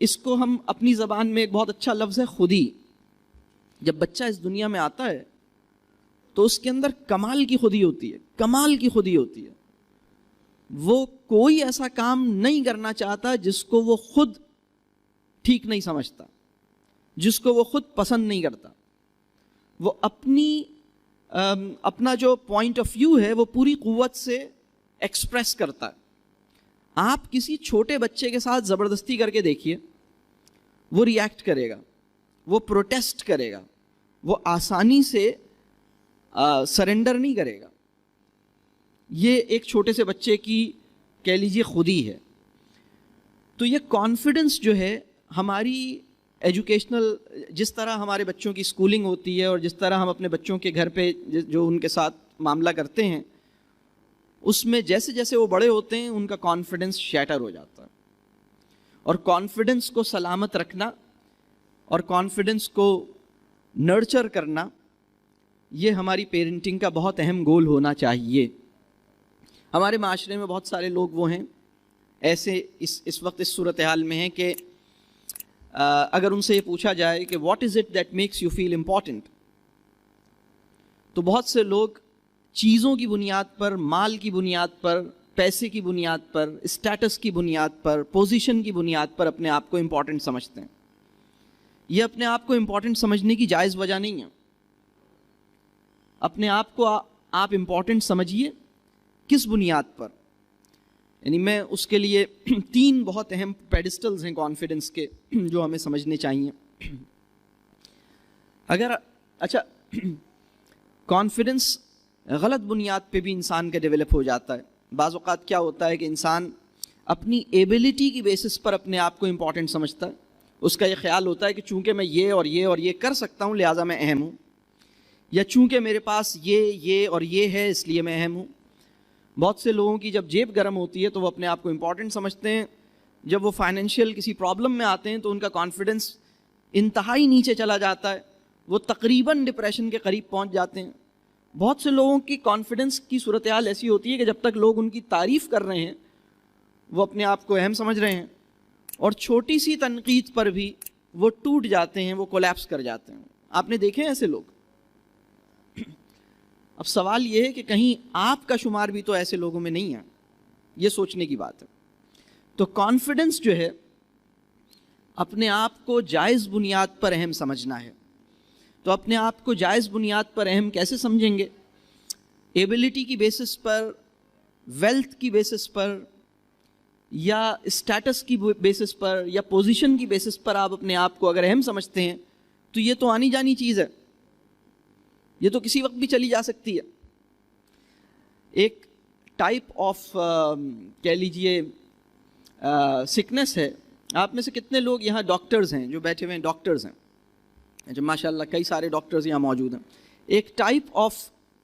اس کو ہم اپنی زبان میں ایک بہت اچھا لفظ ہے خودی. جب بچہ اس دنیا میں آتا ہے تو اس کے اندر کمال کی خودی ہوتی ہے, کمال کی خودی ہوتی ہے. وہ کوئی ایسا کام نہیں کرنا چاہتا جس کو وہ خود ٹھیک نہیں سمجھتا, جس کو وہ خود پسند نہیں کرتا. وہ اپنا جو پوائنٹ آف ویو ہے وہ پوری قوت سے ایکسپریس کرتا ہے. آپ کسی چھوٹے بچے کے ساتھ زبردستی کر کے دیکھیے, وہ ریئیکٹ کرے گا, وہ پروٹیسٹ کرے گا, وہ آسانی سے سرنڈر نہیں کرے گا. یہ ایک چھوٹے سے بچے کی کہہ لیجیے خودی ہے. تو یہ کانفیڈنس جو ہے ہماری ایجوکیشنل, جس طرح ہمارے بچوں کی اسکولنگ ہوتی ہے اور جس طرح ہم اپنے بچوں کے گھر پہ جو ان کے ساتھ معاملہ کرتے ہیں, اس میں جیسے جیسے وہ بڑے ہوتے ہیں ان کا کانفیڈنس شیٹر ہو جاتا ہے. اور کانفیڈنس کو سلامت رکھنا اور کانفیڈنس کو نرچر کرنا, یہ ہماری پیرنٹنگ کا بہت اہم گول ہونا چاہیے. ہمارے معاشرے میں بہت سارے لوگ وہ ہیں ایسے اس وقت اس صورتحال میں ہیں کہ اگر ان سے یہ پوچھا جائے کہ what is it that makes you feel important, تو بہت سے لوگ چیزوں کی بنیاد پر, مال کی بنیاد پر, پیسے کی بنیاد پر, اسٹیٹس کی بنیاد پر, پوزیشن کی بنیاد پر اپنے آپ کو امپورٹنٹ سمجھتے ہیں. یہ اپنے آپ کو امپورٹنٹ سمجھنے کی جائز وجہ نہیں ہے. اپنے آپ کو آپ امپورٹنٹ سمجھیے کس بنیاد پر. یعنی میں اس کے لیے 3 بہت اہم پیڈسٹلز ہیں کانفیڈنس کے جو ہمیں سمجھنے چاہیے. اچھا کانفیڈنس غلط بنیاد پہ بھی انسان کا ڈیولپ ہو جاتا ہے. بعض اوقات کیا ہوتا ہے کہ انسان اپنی ایبلٹی کی بیسس پر اپنے آپ کو امپورٹنٹ سمجھتا ہے. اس کا یہ خیال ہوتا ہے کہ چونکہ میں یہ اور یہ اور یہ کر سکتا ہوں لہٰذا میں اہم ہوں, یا چونکہ میرے پاس یہ اور یہ ہے اس لیے میں اہم ہوں. بہت سے لوگوں کی جب جیب گرم ہوتی ہے تو وہ اپنے آپ کو امپورٹنٹ سمجھتے ہیں. جب وہ فائنینشیل کسی پرابلم میں آتے ہیں تو ان کا کانفیڈنس انتہائی نیچے چلا جاتا ہے, وہ تقریباً ڈپریشن کے قریب پہنچ جاتے ہیں. بہت سے لوگوں کی کانفیڈنس کی صورتحال ایسی ہوتی ہے کہ جب تک لوگ ان کی تعریف کر رہے ہیں وہ اپنے آپ کو اہم سمجھ رہے ہیں, اور چھوٹی سی تنقید پر بھی وہ ٹوٹ جاتے ہیں, وہ کولیپس کر جاتے ہیں. آپ نے دیکھے ہیں ایسے لوگ. اب سوال یہ ہے کہ کہیں آپ کا شمار بھی تو ایسے لوگوں میں نہیں ہے, یہ سوچنے کی بات ہے. تو کانفیڈنس جو ہے اپنے آپ کو جائز بنیاد پر اہم سمجھنا ہے. تو اپنے آپ کو جائز بنیاد پر اہم کیسے سمجھیں گے؟ ایبلٹی کی بیسس پر, ویلتھ کی بیسس پر, یا اسٹیٹس کی بیسس پر, یا پوزیشن کی بیسس پر آپ اپنے آپ کو اگر اہم سمجھتے ہیں تو یہ تو آنی جانی چیز ہے, یہ تو کسی وقت بھی چلی جا سکتی ہے. ایک ٹائپ آف کہہ لیجئے سکنس ہے. آپ میں سے کتنے لوگ یہاں ڈاکٹرز ہیں جو بیٹھے ہوئے ہیں, ڈاکٹرز ہیں؟ جو ماشاء اللہ کئی سارے ڈاکٹرز یہاں موجود ہیں. ایک ٹائپ آف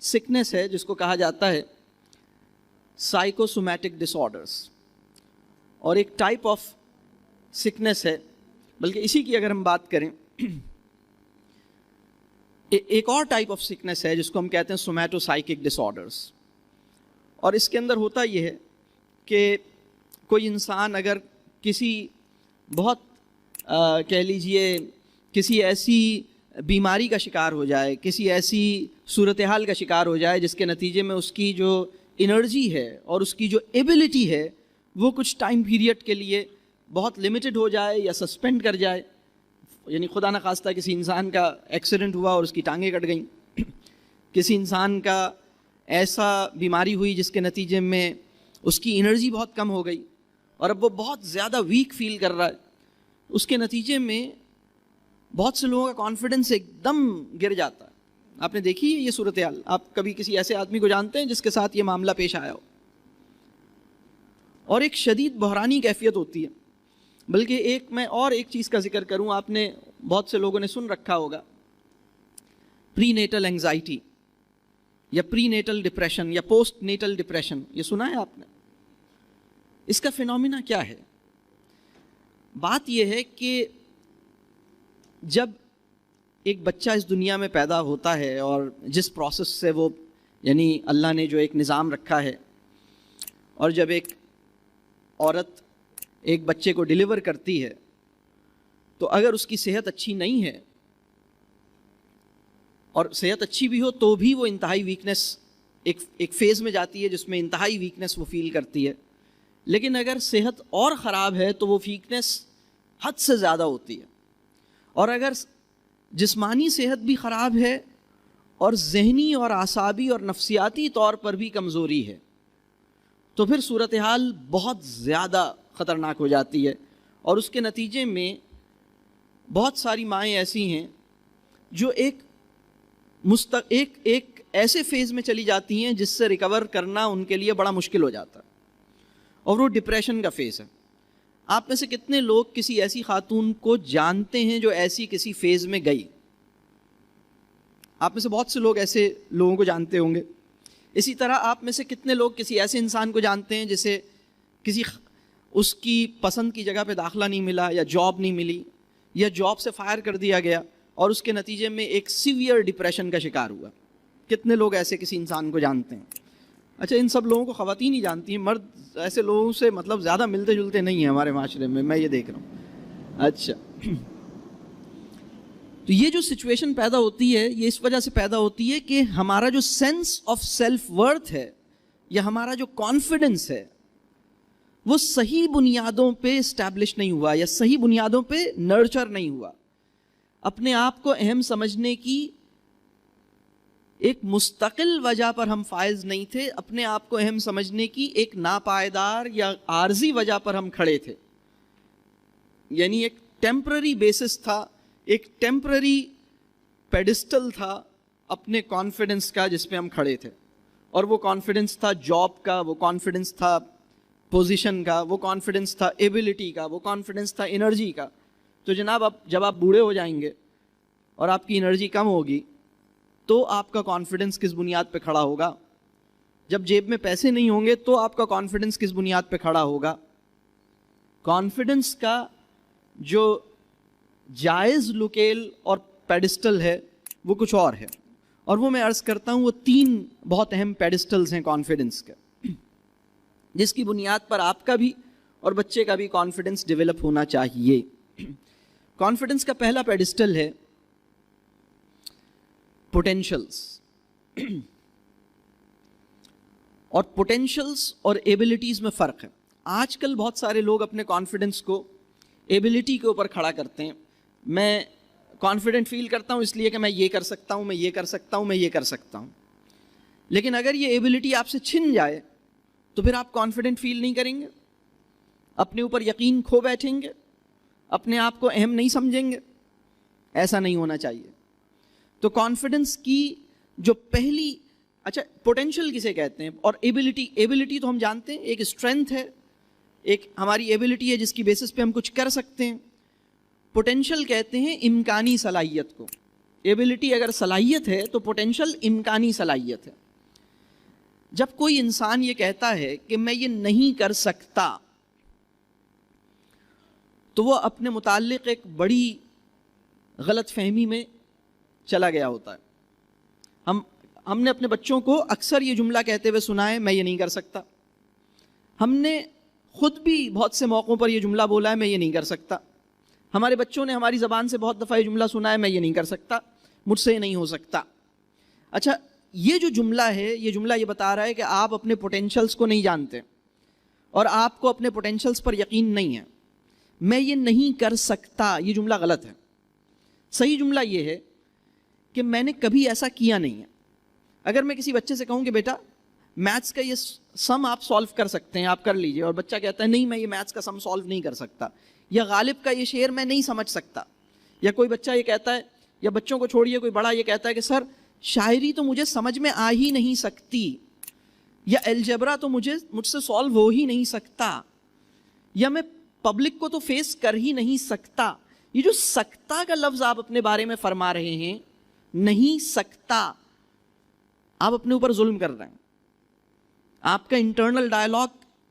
سکنس ہے جس کو کہا جاتا ہے سائیکوسومیٹک ڈس آرڈرس, اور ایک ٹائپ آف سکنس ہے, بلکہ اسی کی اگر ہم بات کریں ایک اور ٹائپ آف سکنس ہے جس کو ہم کہتے ہیں سومیٹو سائیکک ڈس آرڈرس. اور اس کے اندر ہوتا یہ ہے کہ کوئی انسان اگر کسی بہت کہہ لیجئے کسی ایسی بیماری کا شکار ہو جائے, کسی ایسی صورتحال کا شکار ہو جائے جس کے نتیجے میں اس کی جو انرجی ہے اور اس کی جو ایبلٹی ہے وہ کچھ ٹائم پیریڈ کے لیے بہت لمیٹڈ ہو جائے یا سسپینڈ کر جائے. یعنی خدا نخواستہ کسی انسان کا ایکسیڈنٹ ہوا اور اس کی ٹانگیں کٹ گئیں, کسی انسان کا ایسا بیماری ہوئی جس کے نتیجے میں اس کی انرجی بہت کم ہو گئی اور اب وہ بہت زیادہ ویک فیل کر رہا ہے. اس کے نتیجے میں بہت سے لوگوں کا کانفیڈنس ایک دم گر جاتا ہے. آپ نے دیکھی ہے یہ صورتحال؟ آپ کبھی کسی ایسے آدمی کو جانتے ہیں جس کے ساتھ یہ معاملہ پیش آیا ہو؟ اور ایک شدید بحرانی کیفیت ہوتی ہے. بلکہ میں اور ایک چیز کا ذکر کروں, آپ نے بہت سے لوگوں نے سن رکھا ہوگا پری نیٹل اینگزائٹی یا پری نیٹل ڈپریشن یا پوسٹ نیٹل ڈپریشن. یہ سنا ہے آپ نے؟ اس کا فینومینا کیا ہے؟ بات یہ ہے کہ جب ایک بچہ اس دنیا میں پیدا ہوتا ہے اور جس پروسیس سے وہ یعنی اللہ نے جو ایک نظام رکھا ہے, اور جب ایک عورت ایک بچے کو ڈیلیور کرتی ہے تو اگر اس کی صحت اچھی نہیں ہے اور صحت اچھی بھی ہو تو بھی وہ انتہائی ویکنس ایک فیز میں جاتی ہے جس میں انتہائی ویکنس وہ فیل کرتی ہے. لیکن اگر صحت اور خراب ہے تو وہ ویکنس حد سے زیادہ ہوتی ہے. اور اگر جسمانی صحت بھی خراب ہے اور ذہنی اور اعصابی اور نفسیاتی طور پر بھی کمزوری ہے تو پھر صورتحال بہت زیادہ خطرناک ہو جاتی ہے. اور اس کے نتیجے میں بہت ساری مائیں ایسی ہیں جو ایک ایسے فیز میں چلی جاتی ہیں جس سے ریکور کرنا ان کے لیے بڑا مشکل ہو جاتا ہے، اور وہ ڈپریشن کا فیز ہے. آپ میں سے کتنے لوگ کسی ایسی خاتون کو جانتے ہیں جو ایسی کسی فیز میں گئی؟ آپ میں سے بہت سے لوگ ایسے لوگوں کو جانتے ہوں گے. اسی طرح آپ میں سے کتنے لوگ کسی ایسے انسان کو جانتے ہیں جسے اس کی پسند کی جگہ پہ داخلہ نہیں ملا، یا جاب نہیں ملی، یا جاب سے فائر کر دیا گیا اور اس کے نتیجے میں ایک سیویئر ڈپریشن کا شکار ہوا؟ کتنے لوگ ایسے کسی انسان کو جانتے ہیں؟ اچھا، ان سب لوگوں کو خواتین ہی جانتی ہیں، مرد ایسے لوگوں سے مطلب زیادہ ملتے جلتے نہیں ہیں ہمارے معاشرے میں یہ دیکھ رہا ہوں. اچھا، تو یہ جو سچویشن پیدا ہوتی ہے یہ اس وجہ سے پیدا ہوتی ہے کہ ہمارا جو سینس آف سیلف ورتھ ہے یا ہمارا جو کانفیڈنس ہے وہ صحیح بنیادوں پہ اسٹیبلش نہیں ہوا یا صحیح بنیادوں پہ نرچر نہیں ہوا. اپنے آپ کو اہم سمجھنے کی ایک مستقل وجہ پر ہم فائز نہیں تھے، اپنے آپ کو اہم سمجھنے کی ایک ناپائیدار یا عارضی وجہ پر ہم کھڑے تھے. یعنی ایک ٹیمپرری بیسس تھا، ایک ٹیمپرری پیڈسٹل تھا اپنے کانفیڈنس کا جس پہ ہم کھڑے تھے. اور وہ کانفیڈنس تھا جاب کا، وہ کانفیڈنس تھا پوزیشن کا، وہ کانفیڈنس تھا ایبلٹی کا، وہ کانفیڈنس تھا انرجی کا. تو جناب جب آپ بوڑھے ہو جائیں گے اور آپ کی انرجی کم ہوگی تو آپ کا کانفیڈنس کس بنیاد پہ کھڑا ہوگا؟ جب جیب میں پیسے نہیں ہوں گے تو آپ کا کانفیڈنس کس بنیاد پہ کھڑا ہوگا؟ کانفیڈنس کا جو جائز لوکیل اور پیڈسٹل ہے وہ کچھ اور ہے، اور وہ میں عرض کرتا ہوں وہ 3 بہت اہم پیڈسٹلز ہیں کانفیڈنس کے، جس کی بنیاد پر آپ کا بھی اور بچے کا بھی کانفیڈنس ڈیولپ ہونا چاہیے. کانفیڈنس کا پہلا پیڈسٹل ہے پوٹینشلز. اور پوٹینشلز اور ایبلٹیز میں فرق ہے. آج کل بہت سارے لوگ اپنے کانفیڈنس کو ایبلٹی کے اوپر کھڑا کرتے ہیں. میں کانفیڈنٹ فیل کرتا ہوں اس لیے کہ میں یہ کر سکتا ہوں، میں یہ کر سکتا ہوں، میں یہ کر سکتا ہوں. لیکن اگر یہ ایبلٹی آپ سے چھن جائے تو پھر آپ کانفیڈنٹ فیل نہیں کریں گے، اپنے اوپر یقین کھو بیٹھیں گے، اپنے آپ کو اہم نہیں سمجھیں گے. ایسا نہیں ہونا چاہیے. تو کانفیڈنس کی جو پہلی پوٹینشل کسے کہتے ہیں؟ اور ایبلٹی تو ہم جانتے ہیں ایک اسٹرینتھ ہے، ایک ہماری ایبلٹی ہے جس کی بیسس پہ ہم کچھ کر سکتے ہیں. پوٹینشل کہتے ہیں امکانی صلاحیت کو. ایبلٹی اگر صلاحیت ہے تو پوٹینشل امکانی صلاحیت ہے. جب کوئی انسان یہ کہتا ہے کہ میں یہ نہیں کر سکتا تو وہ اپنے متعلق ایک بڑی غلط فہمی میں چلا گیا ہوتا ہے. ہم نے اپنے بچوں کو اکثر یہ جملہ کہتے ہوئے سنا ہے، میں یہ نہیں کر سکتا. ہم نے خود بھی بہت سے موقعوں پر یہ جملہ بولا ہے، میں یہ نہیں کر سکتا. ہمارے بچوں نے ہماری زبان سے بہت دفعہ یہ جملہ سنا ہے، میں یہ نہیں کر سکتا، مجھ سے یہ نہیں ہو سکتا. اچھا، یہ جو جملہ ہے یہ جملہ یہ بتا رہا ہے کہ آپ اپنے پوٹینشلز کو نہیں جانتے اور آپ کو اپنے پوٹینشلز پر یقین نہیں ہے. میں یہ نہیں کر سکتا، یہ جملہ غلط ہے. صحیح جملہ یہ ہے کہ میں نے کبھی ایسا کیا نہیں ہے. اگر میں کسی بچے سے کہوں کہ بیٹا میتھس کا یہ سم آپ سالو کر سکتے ہیں، آپ کر لیجئے، اور بچہ کہتا ہے نہیں میں یہ میتھس کا سم سالو نہیں کر سکتا، یا غالب کا یہ شعر میں نہیں سمجھ سکتا، یا کوئی بچہ یہ کہتا ہے، یا بچوں کو چھوڑیے کوئی بڑا یہ کہتا ہے کہ سر شاعری تو مجھے سمجھ میں آ ہی نہیں سکتی، یا الجبرا تو مجھ سے سالو ہو ہی نہیں سکتا، یا میں پبلک کو تو فیس کر ہی نہیں سکتا. یہ جو سکتا کا لفظ آپ اپنے بارے میں فرما رہے ہیں، نہیں سکتا، آپ اپنے اوپر ظلم کر رہے ہیں. آپ کا انٹرنل ڈائلاگ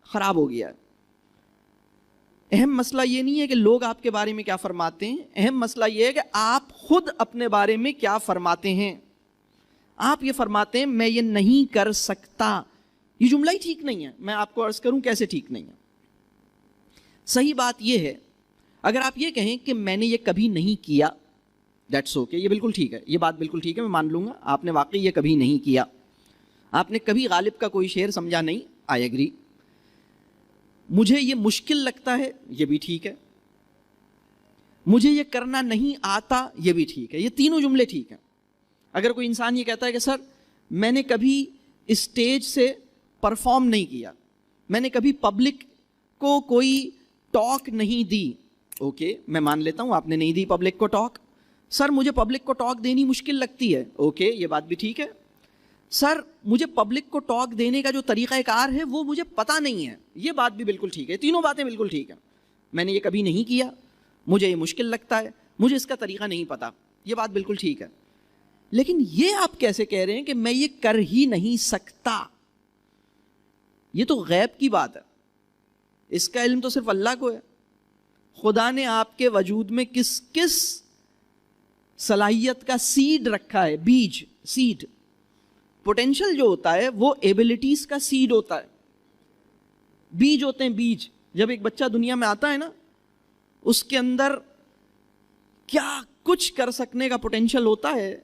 خراب ہو گیا ہے. اہم مسئلہ یہ نہیں ہے کہ لوگ آپ کے بارے میں کیا فرماتے ہیں، اہم مسئلہ یہ ہے کہ آپ خود اپنے بارے میں کیا فرماتے ہیں. آپ یہ فرماتے ہیں میں یہ نہیں کر سکتا، یہ جملہ ہی ٹھیک نہیں ہے. میں آپ کو عرض کروں کیسے ٹھیک نہیں ہے. صحیح بات یہ ہے اگر آپ یہ کہیں کہ میں نے یہ کبھی نہیں کیا، دیٹس اوکے، یہ بالکل ٹھیک ہے، یہ بات بالکل ٹھیک ہے، میں مان لوں گا آپ نے واقعی یہ کبھی نہیں کیا، آپ نے کبھی غالب کا کوئی شعر سمجھا نہیں، آئی ایگری، مجھے یہ مشکل لگتا ہے، یہ بھی ٹھیک ہے، مجھے یہ کرنا نہیں آتا، یہ بھی ٹھیک ہے، یہ تینوں جملے ٹھیک ہیں۔ اگر کوئی انسان یہ کہتا ہے کہ سر میں نے کبھی اسٹیج سے پرفارم نہیں کیا، میں نے کبھی پبلک کو کوئی ٹاک نہیں دی، اوکے میں مان لیتا ہوں آپ نے نہیں دی پبلک کو ٹاک، سر مجھے پبلک کو ٹاک دینی مشکل لگتی ہے، اوکے یہ بات بھی ٹھیک ہے، سر مجھے پبلک کو ٹاک دینے کا جو طریقہ کار ہے وہ مجھے پتہ نہیں ہے، یہ بات بھی بالکل ٹھیک ہے، تینوں باتیں بالکل ٹھیک ہیں، میں نے یہ کبھی نہیں کیا، مجھے یہ مشکل لگتا ہے، مجھے اس کا طریقہ نہیں پتہ، یہ بات بالکل ٹھیک ہے، لیکن یہ آپ کیسے کہہ رہے ہیں کہ میں یہ کر ہی نہیں سکتا؟ یہ تو غیب کی بات ہے، اس کا علم تو صرف اللہ کو ہے۔ خدا نے آپ کے وجود میں کس کس صلاحیت کا سیڈ رکھا ہے، بیج، سیڈ، پوٹینشل جو ہوتا ہے وہ ایبلٹیز کا سیڈ ہوتا ہے، بیج ہوتے ہیں بیج۔ جب ایک بچہ دنیا میں آتا ہے نا، اس کے اندر کیا کچھ کر سکنے کا پوٹینشل ہوتا ہے،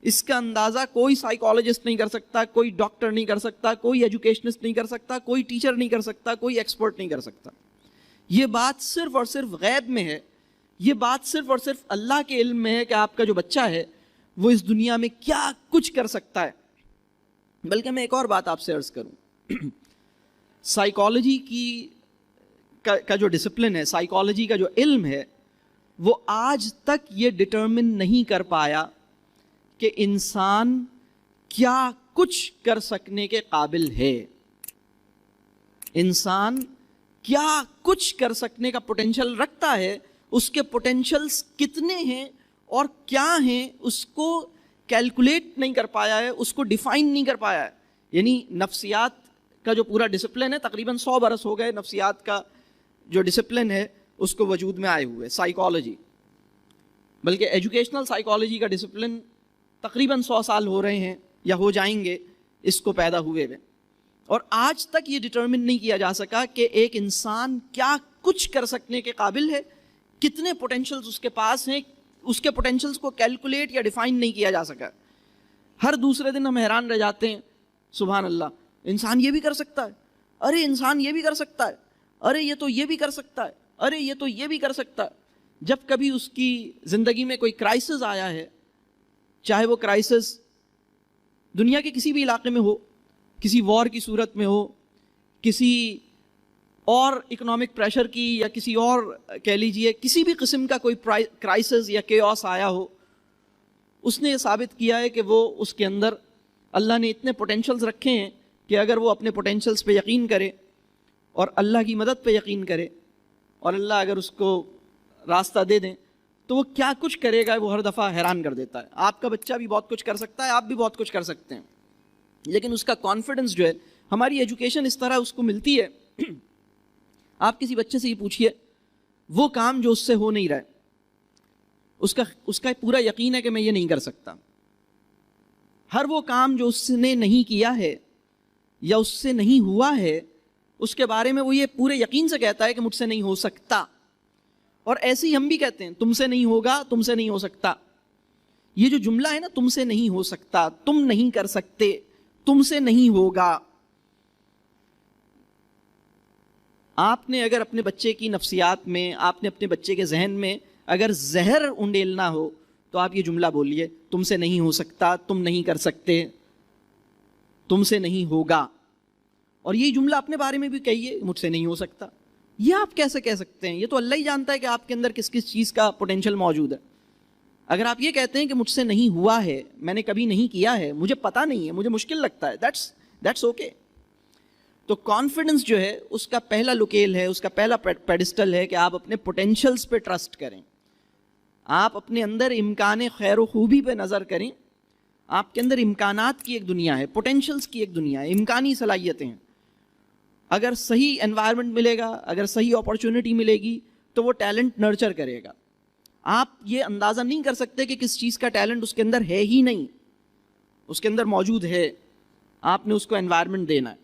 اس کا اندازہ کوئی سائیکالوجسٹ نہیں کر سکتا، کوئی ڈاکٹر نہیں کر سکتا، کوئی ایجوکیشنسٹ نہیں کر سکتا، کوئی ٹیچر نہیں کر سکتا، کوئی ایکسپرٹ نہیں کر سکتا۔ یہ بات صرف اور صرف غیب میں ہے، یہ بات صرف اور صرف اللہ کے علم میں ہے کہ آپ کا جو بچہ ہے وہ اس دنیا میں کیا کچھ کر سکتا ہے۔ بلکہ میں ایک اور بات آپ سے عرض کروں، سائیکالوجی کا جو ڈسپلن ہے، سائیکالوجی کا جو علم ہے، وہ آج تک یہ ڈٹرمن نہیں کر پایا کہ انسان کیا کچھ کر سکنے کے قابل ہے، انسان کیا کچھ کر سکنے کا پوٹینشل رکھتا ہے، اس کے پوٹینشلز کتنے ہیں اور کیا ہیں، اس کو کیلکولیٹ نہیں کر پایا ہے، اس کو ڈیفائن نہیں کر پایا ہے۔ یعنی نفسیات کا جو پورا ڈسپلن ہے، تقریباً 100 برس ہو گئے نفسیات کا جو ڈسپلن ہے اس کو وجود میں آئے ہوئے، سائیکالوجی، بلکہ ایجوکیشنل سائیکالوجی کا ڈسپلن تقریباً 100 سال ہو رہے ہیں یا ہو جائیں گے اس کو پیدا ہوئے ہوئے، اور آج تک یہ ڈٹرمن نہیں کیا جا سکا کہ ایک انسان کیا کچھ کر سکنے کے قابل ہے، کتنے پوٹینشلز اس کے پاس ہیں، اس کے پوٹینشلز کو کیلکولیٹ یا ڈیفائن نہیں کیا جا سکا۔ ہر دوسرے دن ہم حیران رہ جاتے ہیں، سبحان اللہ، انسان یہ بھی کر سکتا ہے، ارے انسان یہ بھی کر سکتا ہے، ارے یہ تو یہ بھی کر سکتا ہے، ارے یہ تو یہ بھی کر سکتا ہے۔ جب کبھی اس کی زندگی میں کوئی کرائسس آیا ہے، چاہے وہ کرائسس دنیا کے کسی بھی علاقے میں ہو، کسی وار کی صورت میں ہو، کسی اور اکنامک پریشر کی، یا کسی اور کہہ لیجئے کسی بھی قسم کا کوئی کرائسس یا کیوس آیا ہو، اس نے یہ ثابت کیا ہے کہ وہ اس کے اندر اللہ نے اتنے پوٹینشلز رکھے ہیں کہ اگر وہ اپنے پوٹینشلز پہ یقین کرے اور اللہ کی مدد پہ یقین کرے، اور اللہ اگر اس کو راستہ دے دیں، تو وہ کیا کچھ کرے گا، وہ ہر دفعہ حیران کر دیتا ہے۔ آپ کا بچہ بھی بہت کچھ کر سکتا ہے، آپ بھی بہت کچھ کر سکتے ہیں، لیکن اس کا کانفیڈنس جو ہے، ہماری ایجوکیشن اس طرح اس کو ملتی ہے۔ آپ کسی بچے سے یہ پوچھئے، وہ کام جو اس سے ہو نہیں رہا ہے، اس کا پورا یقین ہے کہ میں یہ نہیں کر سکتا۔ ہر وہ کام جو اس نے نہیں کیا ہے یا اس سے نہیں ہوا ہے، اس کے بارے میں وہ یہ پورے یقین سے کہتا ہے کہ مجھ سے نہیں ہو سکتا۔ اور ایسے ہی ہم بھی کہتے ہیں، تم سے نہیں ہوگا، تم سے نہیں ہو سکتا۔ یہ جو جملہ ہے نا، تم سے نہیں ہو سکتا، تم نہیں کر سکتے، تم سے نہیں ہوگا، آپ نے اگر اپنے بچے کی نفسیات میں، آپ نے اپنے بچے کے ذہن میں اگر زہر انڈیلنا ہو تو آپ یہ جملہ بولیے، تم سے نہیں ہو سکتا، تم نہیں کر سکتے، تم سے نہیں ہوگا۔ اور یہی جملہ اپنے بارے میں بھی کہیے، مجھ سے نہیں ہو سکتا۔ یہ آپ کیسے کہہ سکتے ہیں؟ یہ تو اللہ ہی جانتا ہے کہ آپ کے اندر کس کس چیز کا پوٹینشل موجود ہے۔ اگر آپ یہ کہتے ہیں کہ مجھ سے نہیں ہوا ہے، میں نے کبھی نہیں کیا ہے، مجھے پتہ نہیں ہے، مجھے مشکل لگتا ہے، دیٹس اوکے۔ تو کانفیڈنس جو ہے اس کا پہلا لوکیل ہے، اس کا پہلا پیڈسٹل ہے کہ آپ اپنے پوٹینشلز پہ ٹرسٹ کریں، آپ اپنے اندر امکان خیر و خوبی پہ نظر کریں۔ آپ کے اندر امکانات کی ایک دنیا ہے، پوٹینشلز کی ایک دنیا ہے، امکانی صلاحیتیں ہیں۔ اگر صحیح انوائرمنٹ ملے گا، اگر صحیح اپارچونٹی ملے گی تو وہ ٹیلنٹ نرچر کرے گا۔ آپ یہ اندازہ نہیں کر سکتے کہ کس چیز کا ٹیلنٹ اس کے اندر ہے ہی نہیں، اس کے اندر موجود ہے، آپ نے اس کو انوائرمنٹ دینا ہے۔